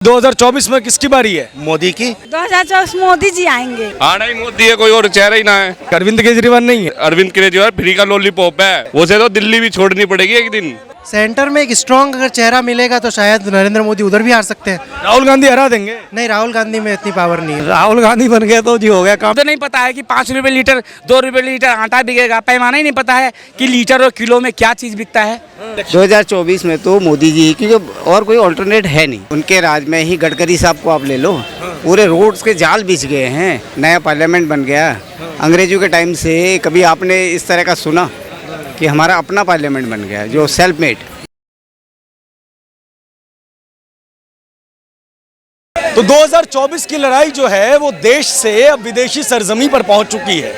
2024 में किसकी बारी है? मोदी की। 2024 मोदी जी आएंगे। आना ही मोदी है, कोई और चेहरा ही ना है। अरविंद केजरीवाल नहीं है? अरविंद केजरीवाल फ्री का लॉलीपॉप है, उसे तो दिल्ली भी छोड़नी पड़ेगी एक दिन। सेंटर में एक स्ट्रॉन्ग अगर चेहरा मिलेगा तो शायद नरेंद्र मोदी उधर भी हार सकते हैं। राहुल गांधी हरा देंगे? नहीं, राहुल गांधी में इतनी पावर नहीं है। राहुल गांधी बन गया तो जी हो गया काम। तो नहीं पता है कि 5 रुपए लीटर 2 रुपए लीटर आटा बिकेगा, पैमाना ही नहीं पता है कि लीटर और किलो में क्या चीज बिकता है। 2024 में तो मोदी जी, क्योंकि और कोई ऑल्टरनेट है नहीं। उनके राज में ही गडकरी साहब को आप ले लो, पूरे रोड्स के जाल बिछ गए हैं, नया पार्लियामेंट बन गया। अंग्रेजों के टाइम से कभी आपने इस तरह का सुना कि हमारा अपना पार्लियामेंट बन गया जो सेल्फ मेड। तो 2024 की लड़ाई जो है वो देश से अब विदेशी सरजमी पर पहुंच चुकी है।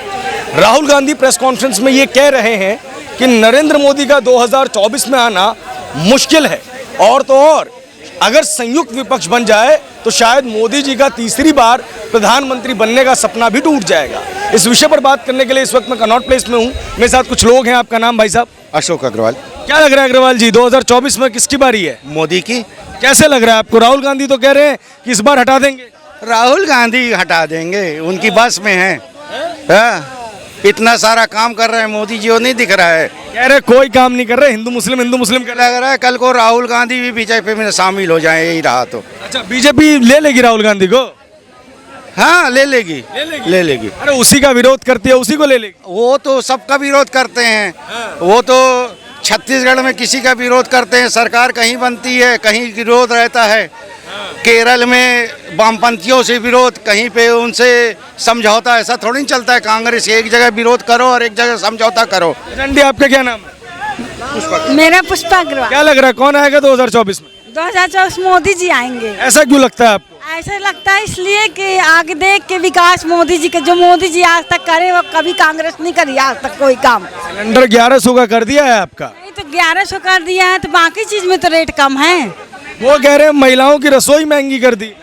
राहुल गांधी प्रेस कॉन्फ्रेंस में ये कह रहे हैं कि नरेंद्र मोदी का 2024 में आना मुश्किल है, और तो और अगर संयुक्त विपक्ष बन जाए तो शायद मोदी जी का तीसरी बार प्रधानमंत्री बनने का सपना भी टूट जाएगा। इस विषय पर बात करने के लिए इस वक्त मैं कनॉट प्लेस में हूँ। मेरे साथ कुछ लोग हैं। आपका नाम भाई साहब? अशोक अग्रवाल। क्या लग रहा है अग्रवाल जी, 2024 में किसकी बारी है? मोदी की। कैसे लग रहा है आपको? राहुल गांधी तो कह रहे हैं कि इस बार हटा देंगे। राहुल गांधी हटा देंगे, उनकी बस में है। इतना सारा काम कर रहे हैं मोदी जी, वो नहीं दिख रहा है। कह रहे कोई काम नहीं कर रहे, हिंदू मुस्लिम कर लग रहा है कल को राहुल गांधी भी बीजेपी में शामिल हो जाए, यही रहा तो। अच्छा, बीजेपी ले लेगी राहुल गांधी को? हाँ, ले लेगी। अरे उसी का विरोध करती है, उसी को ले लेगी। वो तो सबका विरोध करते हैं। वो तो छत्तीसगढ़ में किसी का विरोध करते हैं, सरकार कहीं बनती है कहीं विरोध रहता है। केरल में वामपंथियों से विरोध, कहीं पे उनसे समझौता। ऐसा थोड़ी नहीं चलता है कांग्रेस एक जगह विरोध करो और एक जगह समझौता करो। रंडी, आपका क्या नाम है? मेरा पुष्पा अग्रवाल। क्या लग रहा है कौन आएगा 2024 में? 2024 मोदी जी आएंगे। ऐसा क्यों लगता है आपको? ऐसा लगता है इसलिए कि आगे देख के विकास मोदी जी के, जो मोदी जी आज तक करे वो कभी कांग्रेस नहीं करी आज तक कोई काम। सिलेंडर 1100 का कर दिया है आपका? नहीं तो 1100 कर दिया है, तो बाकी चीज में तो रेट कम है। वो कह रहे हैं महिलाओं की रसोई महंगी कर दी।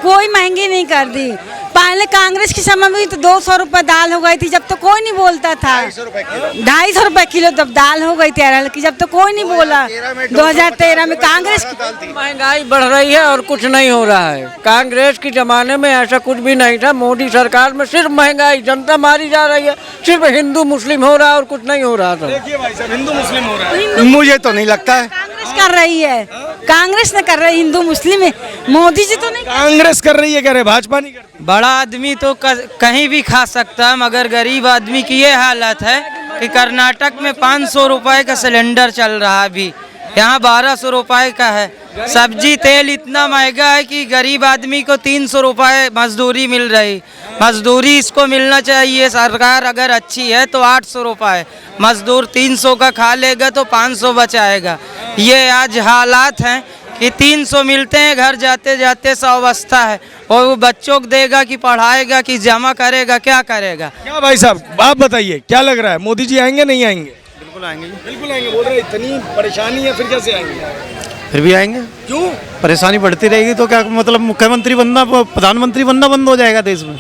कोई महंगी नहीं कर दी। पहले कांग्रेस के समय में तो 200 रुपए दाल हो गई थी, जब तो कोई नहीं बोलता था। 250 रुपए किलो जब दाल हो गई थी अरहर की, जब तो कोई नहीं बोला। 2013 में कांग्रेस महंगाई बढ़ रही है और कुछ नहीं हो रहा है। कांग्रेस के जमाने में ऐसा कुछ भी नहीं था। मोदी सरकार में सिर्फ महंगाई, जनता मारी जा रही है, सिर्फ हिंदू मुस्लिम हो रहा है और कुछ नहीं हो रहा था। देखिए भाई साहब, हिंदू मुस्लिम हो रहा है। मुझे तो नहीं लगता है। कांग्रेस कर रही है, कांग्रेस ने कर रही, हिंदू मुस्लिम है। मोदी जी तो नहीं। कांग्रेस कर रही है, कह रहे भाजपा नहीं करती। बड़ा आदमी तो कहीं भी खा सकता है, मगर गरीब आदमी की ये हालत है कि कर्नाटक में 500 रुपए का सिलेंडर चल रहा है, अभी यहाँ 1200 रुपए का है। सब्जी तेल इतना महंगा है कि गरीब आदमी को 300 रुपए मजदूरी मिल रही। मजदूरी इसको मिलना चाहिए। सरकार अगर अच्छी है तो 800 रुपए, मजदूर 300 का खा लेगा तो 500 बचाएगा। ये आज हालात हैं कि 300 मिलते हैं, घर जाते जाते 100 बचता है। और वो बच्चों को देगा कि पढ़ाएगा कि जमा करेगा, क्या करेगा? क्या भाई साहब आप बताइए, क्या लग रहा है, मोदी जी आएंगे नहीं आएंगे? बिल्कुल आएंगे। बिल्कुल आएंगे बोल रहे। इतनी परेशानी है, फिर कैसे आएंगे? फिर भी आएंगे। क्यों? परेशानी बढ़ती रहेगी तो क्या मतलब मुख्यमंत्री बनना, प्रधानमंत्री बनना बंद हो जाएगा देश में।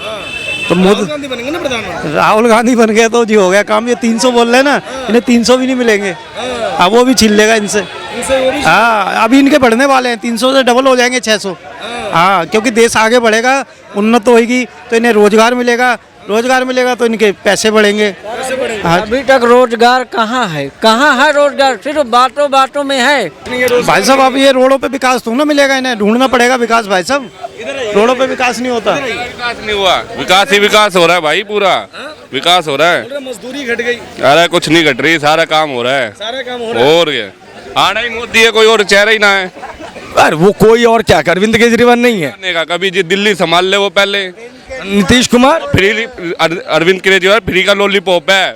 तो राहुल गांधी बनेंगे ना प्रधानमंत्री? राहुल गांधी बन गए तो जी हो गया काम। ये 300 बोल रहे हैं ना, इन्हें 300 भी नहीं मिलेंगे। अब वो भी छीन लेगा इनसे। हाँ, अभी इनके बढ़ने वाले हैं, 300 से डबल हो जाएंगे 600। हाँ, क्योंकि देश आगे बढ़ेगा, उन्नत होगी तो इन्हें रोजगार मिलेगा, रोजगार मिलेगा तो इनके पैसे बढ़ेंगे। हाँ। अभी तक रोजगार कहाँ है? कहाँ है रोजगार? सिर्फ बातों में है। भाई साहब, अब ये रोडों पे विकास तो ना मिलेगा, इन्हें ढूंढना पड़ेगा विकास। भाई साहब, रोडों पे विकास नहीं होता। विकास नहीं हुआ, विकास ही विकास हो रहा है भाई, पूरा विकास हो रहा है। मजदूरी घट गई। अरे कुछ नहीं घट रही, सारा काम हो रहा है। सारा काम हो रहा है। और क्या, आना ही मोदी है, कोई और चेहरा ही ना है। अरे वो कोई और क्या, अरविंद केजरीवाल नहीं है? कभी जी दिल्ली संभाल ले वो पहले। नीतीश कुमार फ्री, अरविंद केजरीवाल फ्री का लॉलीपॉप है।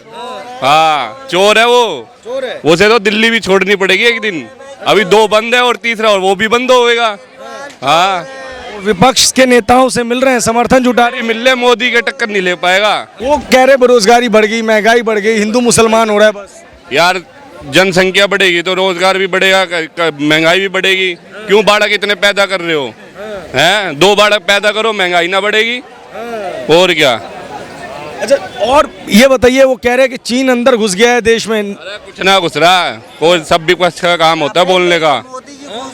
हाँ, चोर है वो। उसे तो दिल्ली भी छोड़नी पड़ेगी एक दिन। अभी 2 बंद है और तीसरा और वो भी बंद होएगा। हाँ, विपक्ष के नेताओं से मिल रहे हैं, समर्थन जुटा रहे हैं। मिल ले, मोदी के टक्कर नहीं ले पाएगा। वो कह रहे बेरोजगारी बढ़ गई, महंगाई बढ़ गई, हिंदू मुसलमान हो रहा है बस। यार जनसंख्या बढ़ेगी तो रोजगार भी बढ़ेगा, महंगाई भी बढ़ेगी। क्यों बाढ़ कितने पैदा कर रहे हो? हैं, 2 बाढ़ पैदा करो, महंगाई ना बढ़ेगी। और क्या? अच्छा, और ये बताइए, वो कह रहे हैं कि चीन अंदर घुस गया है देश में। अरे कुछ ना घुस रहा है, कोई सब विपक्ष का काम होता है बोलने का।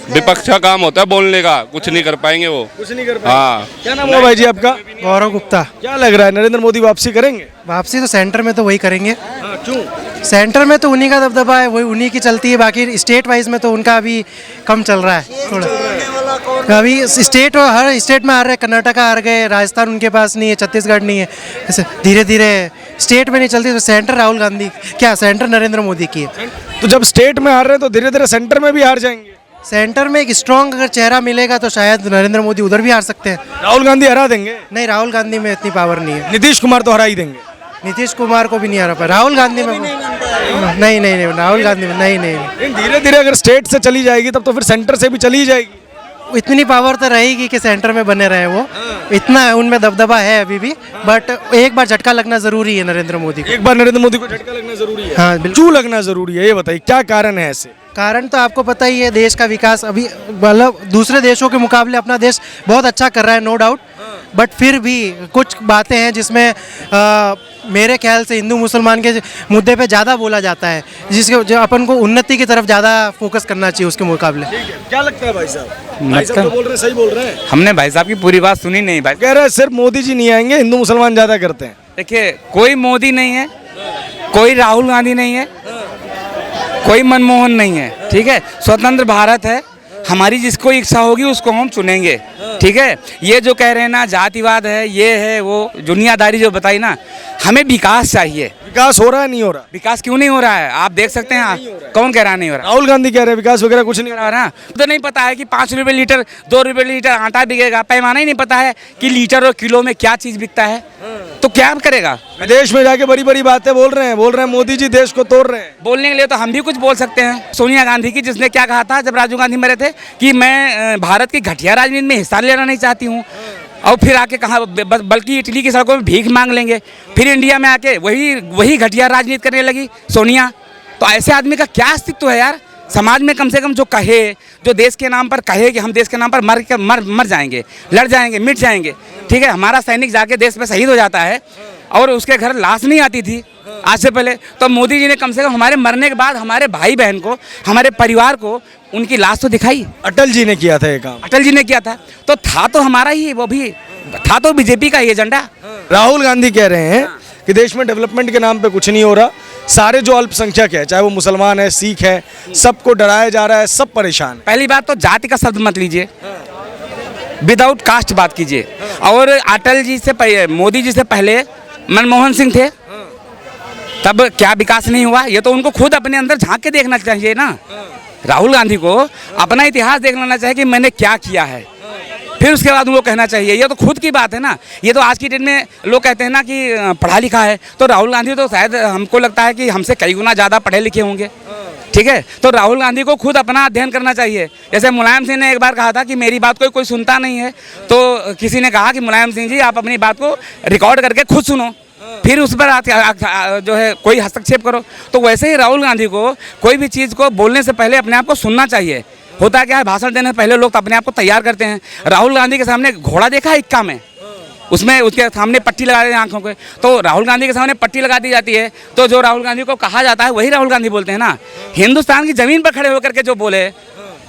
विपक्ष का काम होता है बोलने का, कुछ नहीं कर पाएंगे वो। कुछ नहीं कर हाँ। क्या नाम हुआ भाई जी आपका? गौरव गुप्ता। क्या लग रहा है नरेंद्र मोदी वापसी करेंगे? वापसी तो सेंटर में तो वही करेंगे। क्यों? सेंटर में तो उन्हीं का दबदबा है, वही उन्हीं की चलती है। बाकी स्टेट वाइज में तो उनका अभी कम चल रहा है थोड़ा। अभी स्टेट हर स्टेट में हार रहे, कर्नाटका हार गए, राजस्थान उनके पास नहीं है, छत्तीसगढ़ नहीं है। ऐसे धीरे धीरे स्टेट में नहीं चलती तो सेंटर राहुल गांधी, क्या सेंटर नरेंद्र मोदी की है। तो जब स्टेट में हार रहे हैं तो धीरे धीरे सेंटर में भी हार जाएंगे। सेंटर में एक स्ट्रॉन्ग अगर चेहरा मिलेगा तो शायद नरेंद्र मोदी उधर भी हार सकते हैं। राहुल गांधी हरा देंगे? नहीं, राहुल गांधी में इतनी पावर नहीं है। नीतीश कुमार तो हरा ही देंगे। नीतीश कुमार को भी नहीं हरा पाए। राहुल गांधी में नहीं, राहुल गांधी में नहीं। धीरे धीरे अगर स्टेट से चली जाएगी तब तो फिर सेंटर से भी चली जाएगी। इतनी पावर तो रहेगी कि सेंटर में बने रहे वो, इतना उनमें दबदबा है अभी भी। बट एक बार झटका लगना जरूरी है नरेंद्र मोदी को। एक बार नरेंद्र मोदी को झटका लगना जरूरी है। हाँ, बिल्कुल। क्यों लगना जरूरी है ये बताइए, क्या कारण है ऐसे? कारण तो आपको पता ही है, देश का विकास अभी मतलब दूसरे देशों के मुकाबले अपना देश बहुत अच्छा कर रहा है, नो डाउट। बट फिर भी कुछ बातें हैं जिसमें मेरे ख्याल से हिंदू मुसलमान के मुद्दे पे ज़्यादा बोला जाता है, जिसके जो अपन को उन्नति की तरफ ज़्यादा फोकस करना चाहिए उसके मुकाबले। क्या लगता है भाई साहब? भाई साहब तो बोल रहे हैं, सही बोल रहे हैं। हमने भाई साहब की पूरी बात सुनी नहीं भाई। कह रहे हैं सिर्फ मोदी जी नहीं आएंगे, हिंदू मुसलमान ज्यादा करते हैं। देखिए, कोई मोदी नहीं है, कोई राहुल गांधी नहीं है, कोई मनमोहन नहीं है, ठीक है। स्वतंत्र भारत है, हमारी जिसको इच्छा होगी उसको हम चुनेंगे, ठीक है। ये जो कह रहे हैं ना जातिवाद है, ये है वो दुनियादारी जो बताई ना, हमें विकास चाहिए। विकास हो रहा है, नहीं हो रहा? विकास क्यों नहीं हो रहा है? आप देख सकते हैं, कौन कह रहा है नहीं हो रहा? राहुल गांधी कह रहे हैं विकास वगैरह कुछ नहीं हो हो रहा है ना। तो नहीं पता है कि 5 रुपए लीटर 2 रुपए लीटर आटा बिकेगा, पैमाना ही नहीं पता है कि लीटर और किलो में क्या चीज बिकता है, तो क्या करेगा? विदेश में जाके बड़ी बड़ी बातें बोल रहे हैं मोदी जी देश को तोड़ रहे हैं। बोलने के लिए तो हम भी कुछ बोल सकते हैं। सोनिया गांधी की, जिसने क्या कहा था जब राजीव गांधी मरे थे कि मैं भारत की घटिया राजनीति में हिस्सा लेना नहीं चाहती हूँ, और फिर आके कहा बल्कि इटली की सड़कों में भीख मांग लेंगे। फिर इंडिया में आके वही घटिया राजनीति करने लगी सोनिया। तो ऐसे आदमी का क्या अस्तित्व है यार समाज में? कम से कम जो कहे, जो देश के नाम पर कहे कि हम देश के नाम पर मर जाएंगे, लड़ जाएंगे, मिट जाएंगे, ठीक है। हमारा सैनिक जाके देश में शहीद हो जाता है और उसके घर लाश नहीं आती थी आज से पहले, तो मोदी जी ने कम से कम हमारे मरने के बाद हमारे भाई बहन को, हमारे परिवार को उनकी लाश तो दिखाई। अटल जी ने किया था ये काम। अटल जी ने किया था, तो था तो हमारा ही, वो भी था तो बीजेपी का ही एजेंडा। राहुल गांधी कह रहे हैं कि देश में डेवलपमेंट के नाम पे कुछ नहीं हो रहा, सारे जो अल्पसंख्यक है, चाहे वो मुसलमान है, सिख है, सबको डराया जा रहा है, सब परेशान। पहली बात तो जाति का शब्द मत लीजिए, विदाउट कास्ट बात कीजिए। और अटल जी से मोदी जी से पहले मनमोहन सिंह थे, तब क्या विकास नहीं हुआ? ये तो उनको खुद अपने अंदर झांक के देखना चाहिए ना। राहुल गांधी को अपना इतिहास देख लेना चाहिए कि मैंने क्या किया है, फिर उसके बाद उनको कहना चाहिए। ये तो खुद की बात है ना। ये तो आज की डेट में लोग कहते हैं ना कि पढ़ा लिखा है, तो राहुल गांधी तो शायद हमको लगता है कि हमसे कई गुना ज़्यादा पढ़े लिखे होंगे, ठीक है। तो राहुल गांधी को खुद अपना अध्ययन करना चाहिए। जैसे मुलायम सिंह ने एक बार कहा था कि मेरी बात कोई सुनता नहीं है, तो किसी ने कहा कि मुलायम सिंह जी आप अपनी बात को रिकॉर्ड करके खुद सुनो, फिर उस पर जो है कोई हस्तक्षेप करो। तो वैसे ही राहुल गांधी को कोई भी चीज़ को बोलने से पहले अपने आप को सुनना चाहिए। होता क्या है, भाषण देने से पहले लोग तो अपने आप को तैयार करते हैं। राहुल गांधी के सामने घोड़ा देखा है इक्का में, उसमें उसके सामने पट्टी लगा देते हैं आंखों के, तो राहुल गांधी के सामने पट्टी लगा दी जाती है। तो जो राहुल गांधी को कहा जाता है वही राहुल गांधी बोलते हैं ना। हिंदुस्तान की ज़मीन पर खड़े होकर के जो बोले,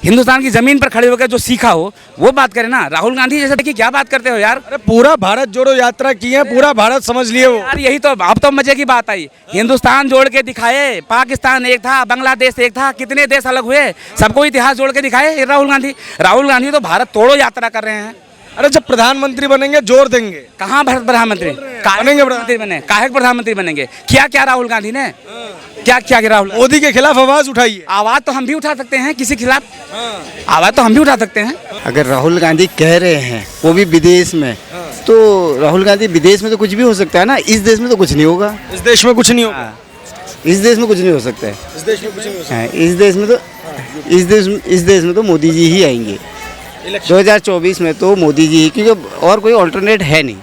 हिंदुस्तान की जमीन पर खड़े होकर जो सीखा हो वो बात करे ना। राहुल गांधी जैसे देखिए क्या बात करते हो यार। अरे पूरा भारत जोड़ो यात्रा की है, पूरा भारत समझ लिए वो यार। यही तो अब तो मजे की बात आई, हिंदुस्तान जोड़ के दिखाए, पाकिस्तान एक था, बांग्लादेश एक था, कितने देश अलग हुए, सबको इतिहास जोड़ के दिखाए राहुल गांधी। राहुल गांधी तो भारत तोड़ो यात्रा कर रहे हैं। अरे जब प्रधानमंत्री बनेंगे जोर देंगे। कहाँ प्रधानमंत्री बनेंगे? प्रधानमंत्री बने, काहे प्रधानमंत्री बनेंगे? क्या क्या राहुल गांधी ने क्या क्या राहुल मोदी के खिलाफ आवाज उठाइए। आवाज तो हम भी उठा सकते हैं, किसी खिलाफ आवाज तो हम भी उठा सकते हैं। अगर राहुल गांधी कह रहे हैं वो भी विदेश में, तो राहुल गांधी विदेश में तो कुछ भी हो सकता है ना, इस देश में तो कुछ नहीं होगा। इस देश में कुछ नहीं होगा। इस देश में कुछ नहीं हो सकता है। इस देश में कुछ नहीं हो सकता। इस देश में तो मोदी जी ही आएंगे 2024 में, तो मोदी जी, क्योंकि और कोई ऑल्टरनेट है नहीं।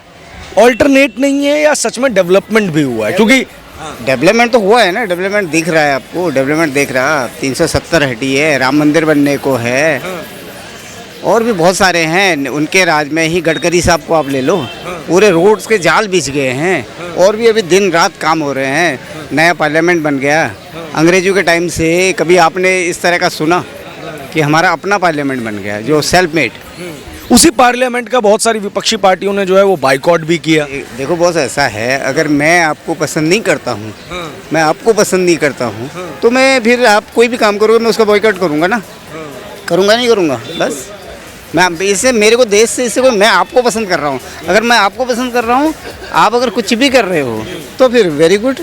ऑल्टरनेट नहीं है या सच में डेवलपमेंट भी हुआ है? क्योंकि डेवलपमेंट तो हुआ है ना, डेवलपमेंट दिख रहा है आपको, डेवलपमेंट दिख रहा। 370 हटी है, राम मंदिर बनने को है, और भी बहुत सारे हैं। उनके राज में ही गडकरी साहब को आप ले लो, पूरे रोड्स के जाल बिछ गए हैं, और भी अभी दिन रात काम हो रहे हैं। नया पार्लियामेंट बन गया। अंग्रेजों के टाइम से कभी आपने इस तरह का सुना? कि हमारा अपना पार्लियामेंट बन गया जो सेल्फ मेड। उसी पार्लियामेंट का बहुत सारी विपक्षी पार्टियों ने जो है वो बाइकॉट भी किया। देखो बॉस, ऐसा है, अगर मैं आपको पसंद नहीं करता हूँ, मैं आपको पसंद नहीं करता हूँ, तो मैं फिर आप कोई भी काम करोगे मैं उसका बॉयकॉट करूँगा ना, करूँगा नहीं करूँगा, बस। मैं इससे मेरे को देश से इससे कोई, मैं आपको पसंद कर रहा हूँ, अगर मैं आपको पसंद कर रहा हूँ, आप अगर कुछ भी कर रहे हो तो फिर वेरी गुड।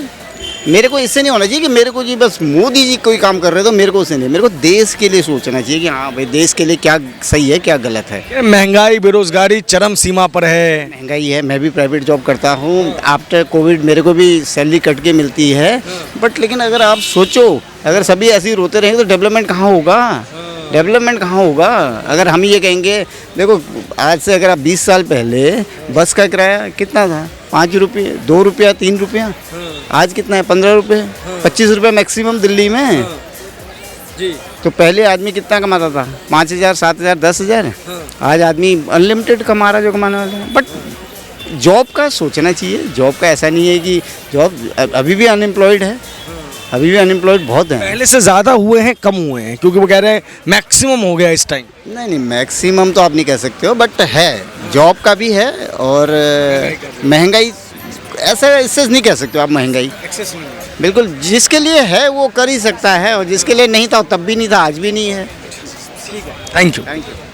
मेरे को इससे नहीं होना चाहिए कि मेरे को जी बस मोदी जी कोई काम कर रहे हो तो मेरे को उससे नहीं, मेरे को देश के लिए सोचना चाहिए कि हाँ भाई देश के लिए क्या सही है क्या गलत है। महंगाई बेरोजगारी चरम सीमा पर है। महंगाई है, मैं भी प्राइवेट जॉब करता हूँ, आफ्टर कोविड मेरे को भी सैलरी कट के मिलती है, बट लेकिन अगर आप सोचो, अगर सभी ऐसे ही रोते रहेंगे तो डेवलपमेंट कहाँ होगा, डेवलपमेंट कहाँ होगा। अगर हम ये कहेंगे, देखो आज से अगर आप 20 साल पहले बस का किराया कितना था, 5 रुपये, 2 रुपया, 3 रुपया, आज कितना है, 15 रुपये, 25 रुपये मैक्सिमम दिल्ली में। जी। तो पहले आदमी कितना कमाता था, 5,000, 7,000, 10,000, आज आदमी अनलिमिटेड कमा रहा जो कमाने वाला है। बट जॉब का सोचना चाहिए, जॉब का ऐसा नहीं है कि जॉब अभी भी अनएम्प्लॉयड है, अभी भी अनएम्प्लॉयड बहुत हैं। पहले से ज़्यादा हुए हैं कम हुए हैं, क्योंकि वो कह रहे हैं मैक्सिमम हो गया इस टाइम। नहीं, मैक्सिमम तो आप नहीं कह सकते हो, बट है, जॉब का भी है और महंगाई ऐसा इससे नहीं कह सकते हो आप, महंगाई बिल्कुल जिसके लिए है वो कर ही सकता है, और जिसके लिए नहीं था तब भी नहीं था, आज भी नहीं है। Thank you. Thank you.